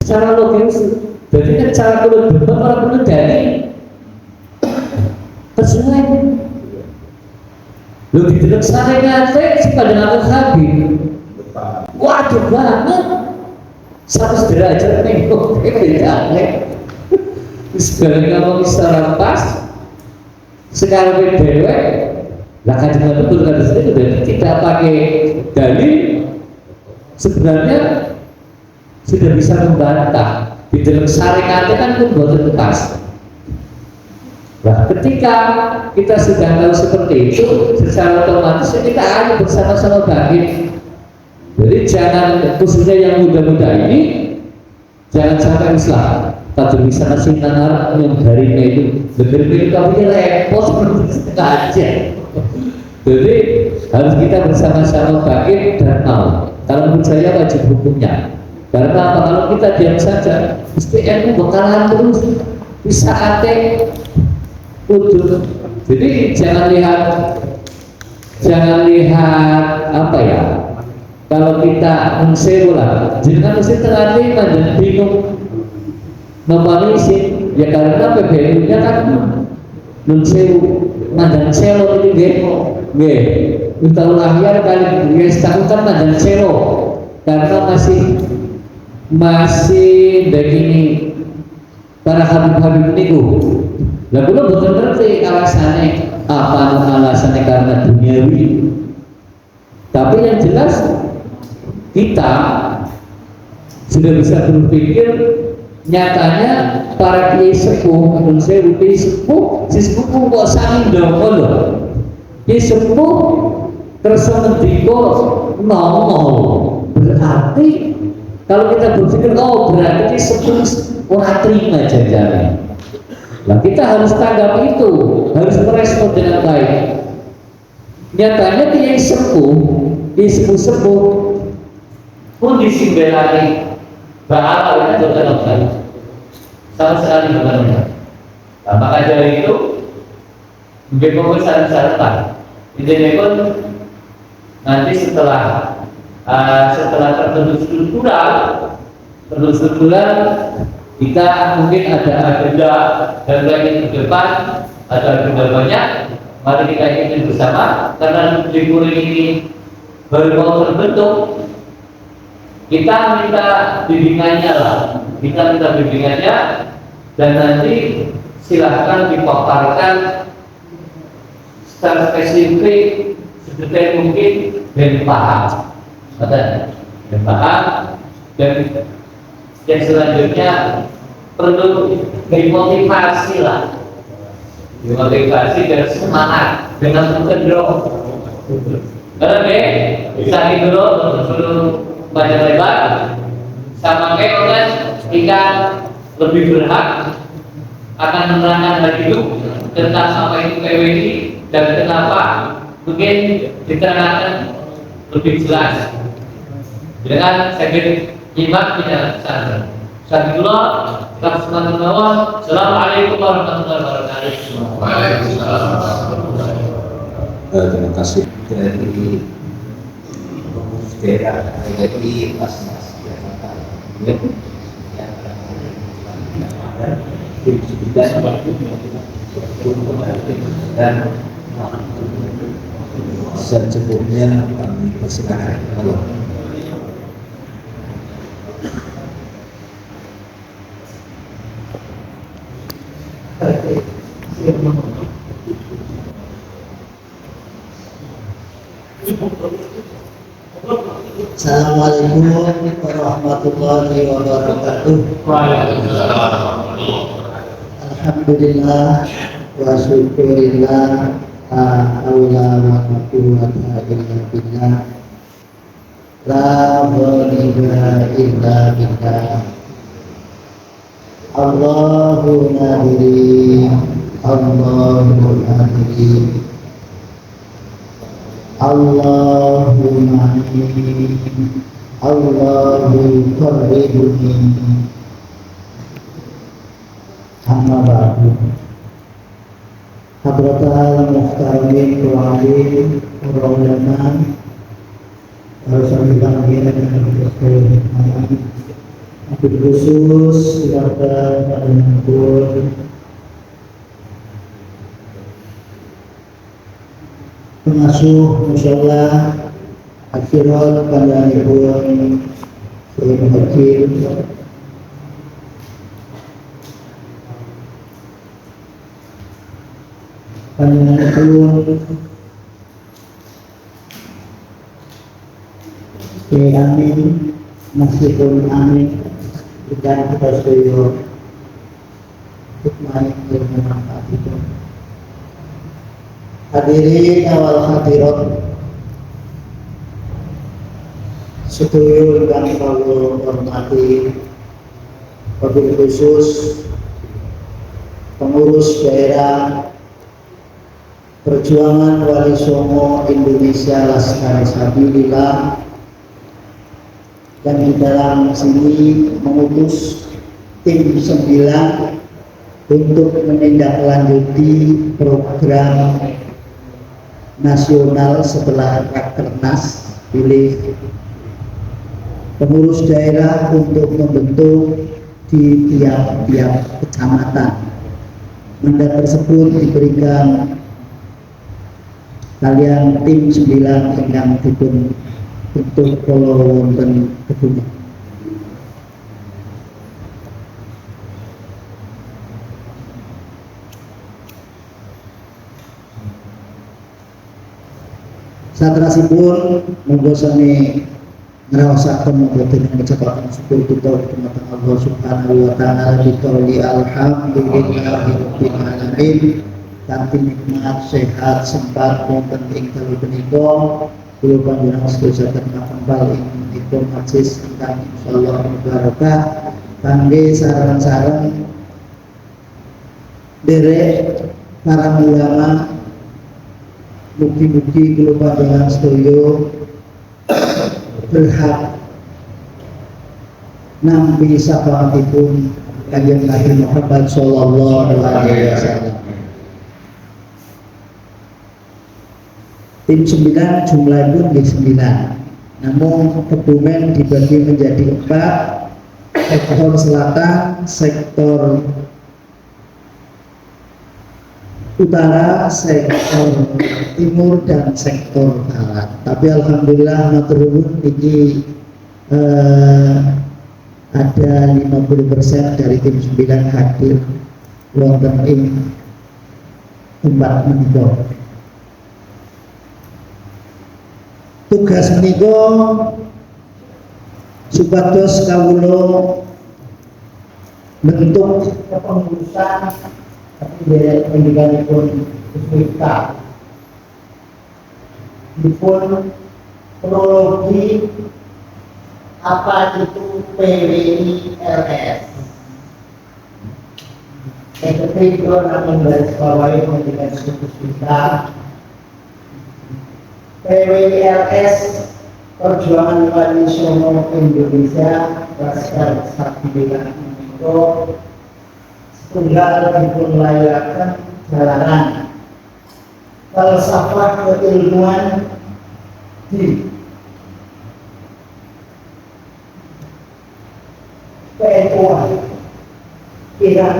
Secara logis, jadi kan cara kulit berbang orang kulit dari tersesuai. Lu didelok sare ngate sing padahal aku habib. Waduh banget. 100 derajat nih kok beda nih. Sekarang ngomong secara pas, sekarang beda. Lah kan juga betul kan itu dari tidak pakai dalil sebenarnya sudah bisa membantah. Di dalam syariat kan pun buat pas. Nah, ketika kita sudah tahu seperti itu, secara otomatis kita akan bersama-sama bangkit. Jadi jangan, khususnya yang muda-muda ini, jangan sampai Islam. Tak bisa nasi nanar yang harinya itu, negeri itu kami repot aja. Jadi harus kita bersama-sama bangkit dan mau. Kalau menurut saya wajib hukumnya. Karena apa? Kalau kita diam saja, mesti ilmu bakalan terus bisa ate. Utuh. Jadi jangan lihat apa ya. Kalau kita mensewa lah, jangan mesti terlatih dan bingung memahami ya karena PBNU-nya kan mensewa mandan selo ini nggih. Tahu lahir kali guys tahu kan mandan selo karena masih begini para habib-habib niku. Lah kula boten ngerti alasannya apa alasannya karena duniawi. Tapi yang jelas kita sudah bisa berpikir nyatanya para kiai sepuh, menurut saya kiai sepuh, si sepuh kok saking dongko loh. Kiai sepuh terus mendiko nongol. Berarti kalau kita berpikir berarti kiai sepuh orang terima jajarannya. Nah kita harus tanggap itu, harus merespon dengan baik. Nyatanya kiai sepuh pun disimbelani bahwa itu dalam baik, sama sekali bukan. Nah, maka dari itu, mungkin pemeriksaan ini pun nanti setelah terbentuk struktural kita mungkin ada agenda dan lagi ke depan ada agenda banyak. Mari kita ikuti bersama karena libur ini baru mau terbentuk. Kita minta bimbingannya lah, dan nanti silahkan dipaparkan secara spesifik sedetail mungkin dan paham, dan yang selanjutnya perlu dimotivasi dan semangat dengan menggendong. Karena bisa dulu baca lebar sama kan ikan lebih berhak akan menerangkan hal itu tentang apa itu PWI dan kenapa mungkin diterangkan lebih jelas dengan segmen nyimak tidak sadar. Assalamualaikum warahmatullahi wabarakatuh. Waalaikumsalam. Terima kasih dari daerah dari mas-mas dan secukupnya kami persilakan. Assalamualaikum warahmatullahi wabarakatuh. Alhamdulillah wa syukurillah haula wa quwwata illa billah la ghaliba illa billah Allahu nadiri Allahu nadiri Allahumma Allahu qarribuni amma ba'du. Hadratal muhtaramin tu'alim Uraudaman Rasulullah dengan Rasulullah Wabil khusus keluarga Padang pengasuh musyola akhirul pandanipun Sayyid Hakim pandanipun amin meskipun amin dan kita setuju hikmah yang bermanfaat itu. Hadirin awal hadirat setuju dan kalau hormati wabil khusus pengurus daerah Perjuangan Wali Songo Indonesia Laskar Sabilillah yang di dalam sini mengutus tim 9 untuk menindaklanjuti program nasional setelah Rakernas pilih pengurus daerah untuk membentuk di tiap-tiap kecamatan. Mandat tersebut diberikan kalian tim 9 yang dipun bentuk kala wonten kebumen. Satrasipun monggo sami ngraosaken boten ngucapaken syukur kita dumateng Allah Subhanahu wa taala dikauli alhamdulillahirabbil alamin. Kanthi nikmat sehat sempat wonten ing dalu punika kula panjenengan sedosaken kembal ing menika majelis ingkang insyaallah barokah kangge sareng-sareng derek para ulama. Mugi-mugi kula panjenengan sedaya berhak nampi syafaatipun Kanjeng Nabi Muhammad sallallahu alaihi wasallam. Tim 9 jumlahnya 9, namun Kebumen dibagi menjadi 4, sektor selatan, sektor utara, sektor timur, dan sektor barat. Tapi alhamdulillah matur nuwun ini ada 50% dari tim 9 hadir wonten ing tempat menika. Tugas menika supados kawula bentuk kepengurusan dari pendidikanipun kita dipun kronologi apa itu PWILS. Seperti itu namun dari sebawahi pendidikan kita PWILS Perjuangan Wali Songo Indonesia Laskar Sabilillah itu setunggal dipun layakan jalanan falsafah keilmuan di PNUA Iran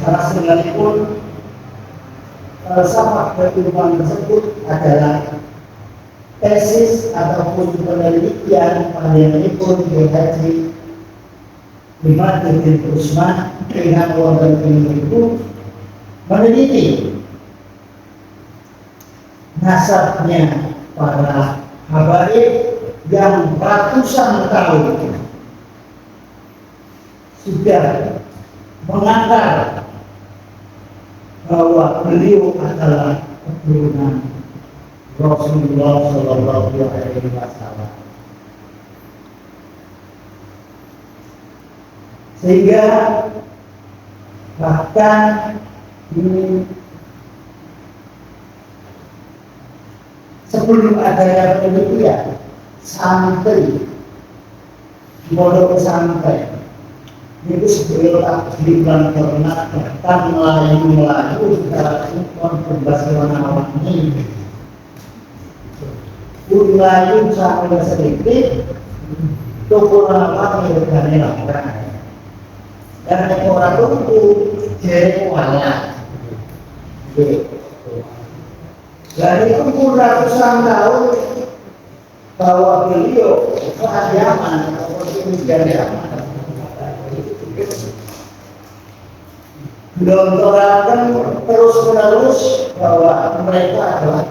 salah segalipun falsafah keilmuan tersebut adalah tesis ataupun penelitian panjenenganipun Kiai Haji Imaduddin Usman dengan wonten itu meneliti nasabnya para habaib yang ratusan tahun sudah mengantar bahwa beliau adalah keturunan Rasulullah Shallallahu Alaihi Wasallam, sehingga bahkan ini sebelum adanya penelitian santri pondok pesantren itu sebelum dibilang karena bahkan melayu secara umum berbahasa warna-warni Melayu sampai sedikit toko nama milikane orang. Dan orang itu jadi wala. Dan itu pun ratusan tahun bahwa beliau keadiaman atau keadiaman gelontorakan terus menerus bahwa mereka adalah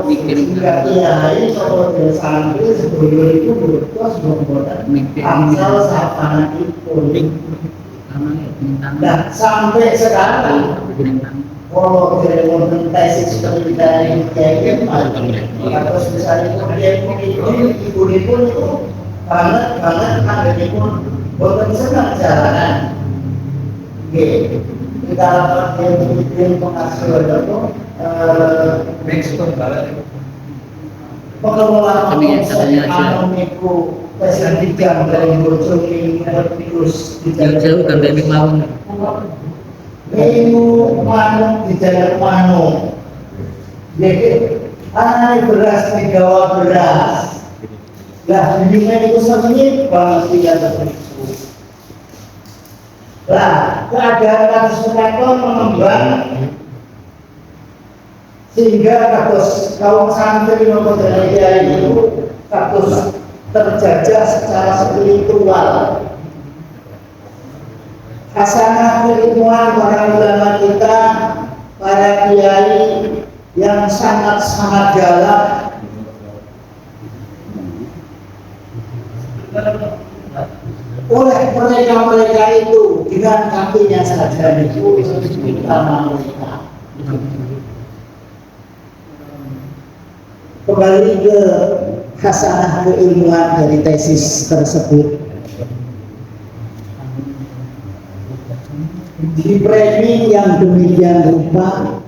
hingga kiai atau santri sebelum itu berkuas membuat asal sapana itu. Nah sampai sekarang kalau dari tesis penelitian kiai atau misalnya kemudian ibu pun itu banget ada pun bukan senang jalanan. Kita dapat yang penghasil itu pengelolaan ekonomiku kesehatan dari bocor virus jauh kan dari mau menu manu di jalan manu jadi anak beras digawa beras lah ini itu sebenarnya bang tidak tertentu lah keadaan kasus penonton mengembang sehingga kasus kaum santri nomor dari itu kasus terjajah secara spiritual. Hasanah keilmuan para ulama kita, para kiai yang sangat galak oleh mereka itu dengan kakinya saja itu utama mereka. Kembali ke hasanah keilmuan dari tesis tersebut, di framing yang demikian rupa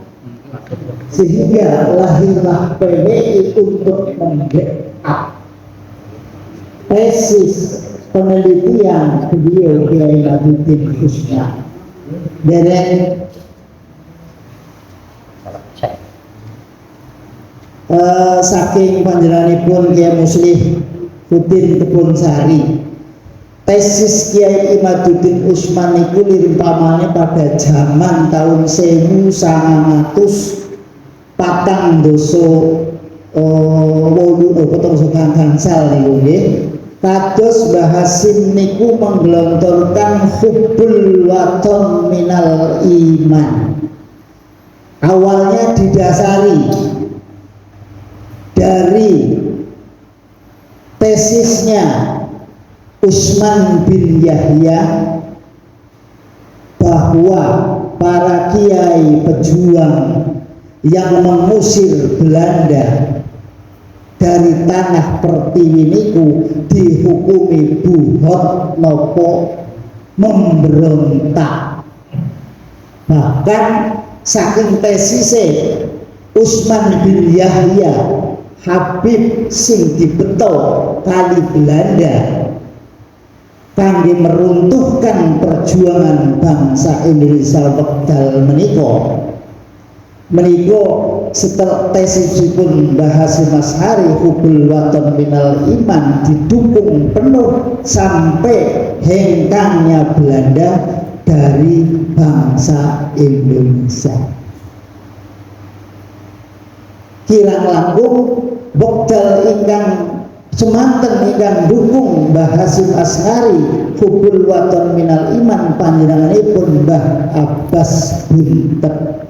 sehingga lahirlah PWI untuk membackup tesis penelitian beliau Kiai Nabiuddin Usman dari saking panjenenganipun Kiai Muslih Udin Kebonsari. Tesis Kiai Imaduddin Usman itu limpamane pada zaman tahun 1900 patang doso wolu potong sekan gangsal niku nggih. Kados Bahasim niku menggelontorkan hubbul waton minal iman. Awalnya didasari dari tesisnya Usman bin Yahya bahwa para kiai pejuang yang mengusir Belanda dari tanah Pertiwi niku dihukumi buhot nopo memberontak. Bahkan saking tesise Usman bin Yahya Habib sing dibeto kali Belanda kangge meruntuhkan perjuangan bangsa Indonesia wekdal menika setelah tesisipun Bahasim Ashari Hubbul Waton Minal Iman didukung penuh sampai hengkangnya Belanda dari bangsa Indonesia. Kirang langkung wekdal ingkang semanten ingkang dukung Bahasim Ashari Hubbul Waton Minal Iman panjenenganipun Mbah Abbas Buntet.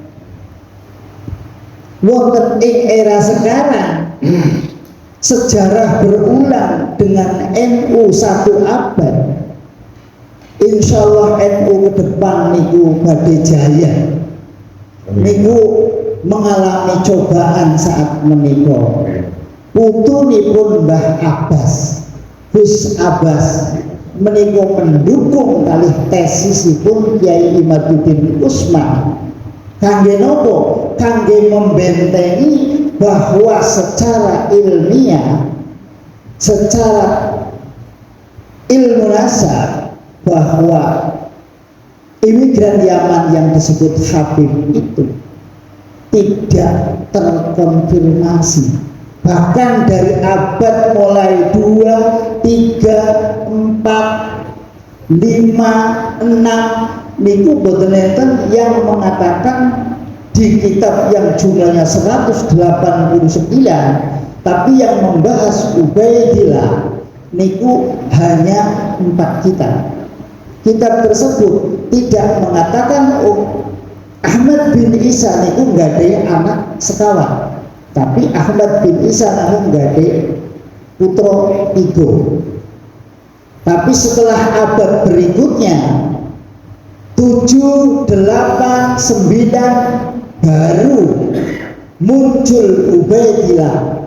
Wonten ing era sekarang sejarah berulang dengan NU satu abad. Insyaallah NU ke depan niku badhe jaya. Niku mengalami cobaan saat menika. Putunipun Mbah Abbas, Gus Abbas menika mendukung kalih tesisipun Kiai Imaduddin Usman. Kangge nopo? Kangge membentengi bahwa secara ilmiah, secara ilmu nasab, bahwa imigran Yaman yang disebut Habib itu tidak terkonfirmasi bahkan dari abad mulai 2, 3, 4, 5, 6 niku boten enten yang mengatakan di kitab yang jumlahnya 189, tapi yang membahas Ubaidillah niku hanya 4 kitab. Kitab tersebut tidak mengatakan Ahmad bin Isa niku nggak ada anak sekawan, tapi Ahmad bin Isa niku nggak ada putra 3. Tapi setelah abad berikutnya 7, 8, 9 baru muncul Ubaidillah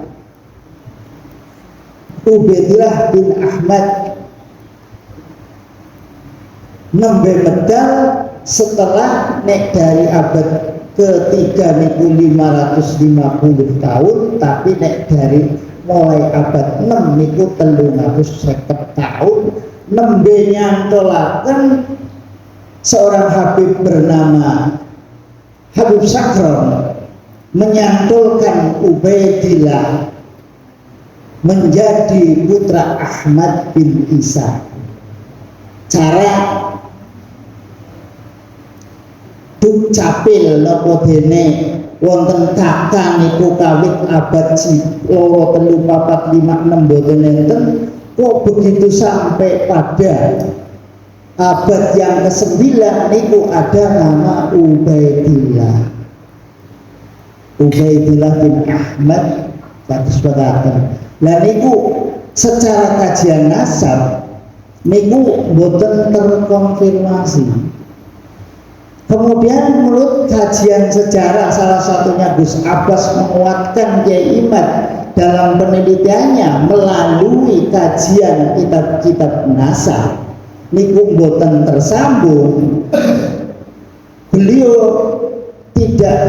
bin Ahmad nembe medal setelah nek dari abad ketiga niku 550 tahun, tapi nek dari mulai abad 6 niku 350 tahun nembe nyantolaken seorang Habib bernama Habib Sakron menyantulkan Ubaidillah menjadi putra Ahmad bin Isa. Cara duk capil napa dene wonten kakang niku kawit abad 2, 3, 4, 5, 6 boten enten, kok begitu sampai pada abad yang ke-9 niku ada nama Ubaidillah bin Ahmad kados mekaten. Lah niku secara kajian nasab niku boten terkonfirmasi. Kemudian menurut kajian sejarah salah satunya Gus Abbas menguatkan Kiai Imad dalam penelitiannya melalui kajian kitab-kitab nasab niku boten tersambung. Beliau tidak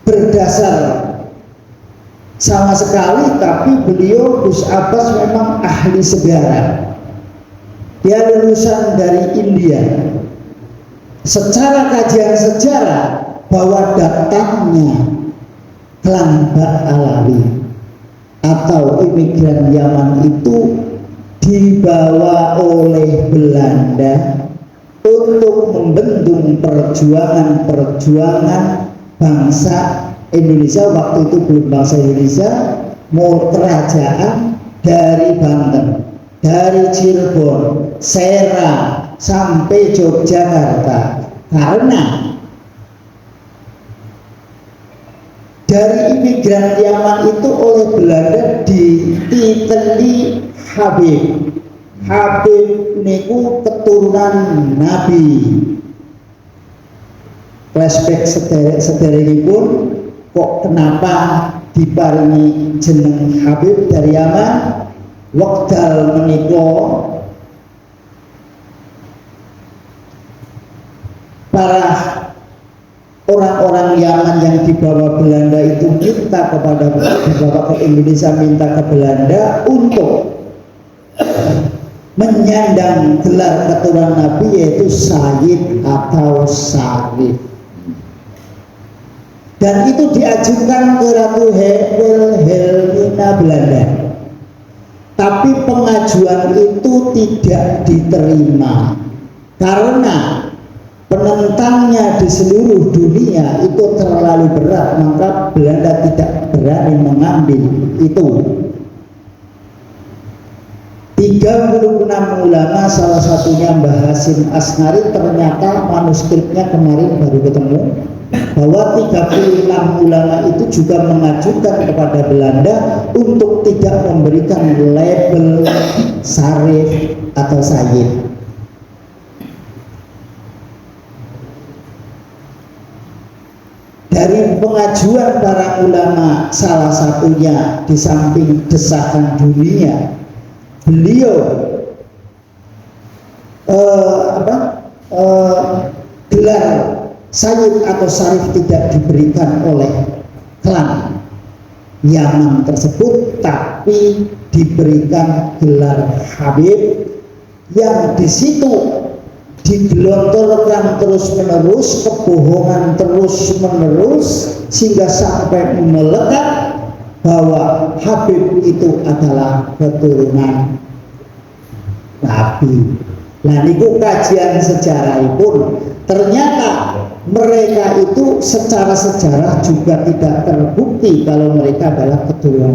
berdasar sama sekali, tapi beliau Gus Abbas memang ahli sejarah. Dia lulusan dari India. Secara kajian sejarah bahwa datangnya klan Ba'alawi atau imigran Yaman itu dibawa oleh Belanda untuk membendung perjuangan bangsa Indonesia. Waktu itu belum bangsa Indonesia, mau kerajaan dari Banten, dari Cirebon, Serang sampai Yogyakarta, karena dari imigran Yaman itu oleh Belanda dititeli Habib niku keturunan Nabi. Flashback sederekipun, kok kenapa diparingi jeneng Habib dari Yaman? Wekdal menika para orang-orang Yaman yang dibawa Belanda itu minta dibawa ke Indonesia, minta ke Belanda untuk menyandang gelar keturunan Nabi, yaitu Sayyid atau Syarif. Dan itu diajukan ke Ratu Wilhelmina Belanda. Tapi pengajuan itu tidak diterima karena penentangnya di seluruh dunia itu terlalu berat, maka Belanda tidak berani mengambil itu. 36 ulama, salah satunya Mbah Hasim Asnari, ternyata manuskripnya kemarin baru ketemu, bahwa 36 ulama itu juga mengajukan kepada Belanda untuk tidak memberikan label Syarif atau Sayyid. Dari pengajuan para ulama, salah satunya di samping desakan dunia, beliau gelar Sayyid atau Syarif tidak diberikan oleh klan Yaman tersebut, tapi diberikan gelar Habib yang di situ digelontorkan terus-menerus, kebohongan terus-menerus, sehingga sampai melekat bahwa Habib itu adalah keturunan Nabi. Nah, niku kajian sejarah pun ternyata mereka itu secara sejarah juga tidak terbukti kalau mereka adalah keturunan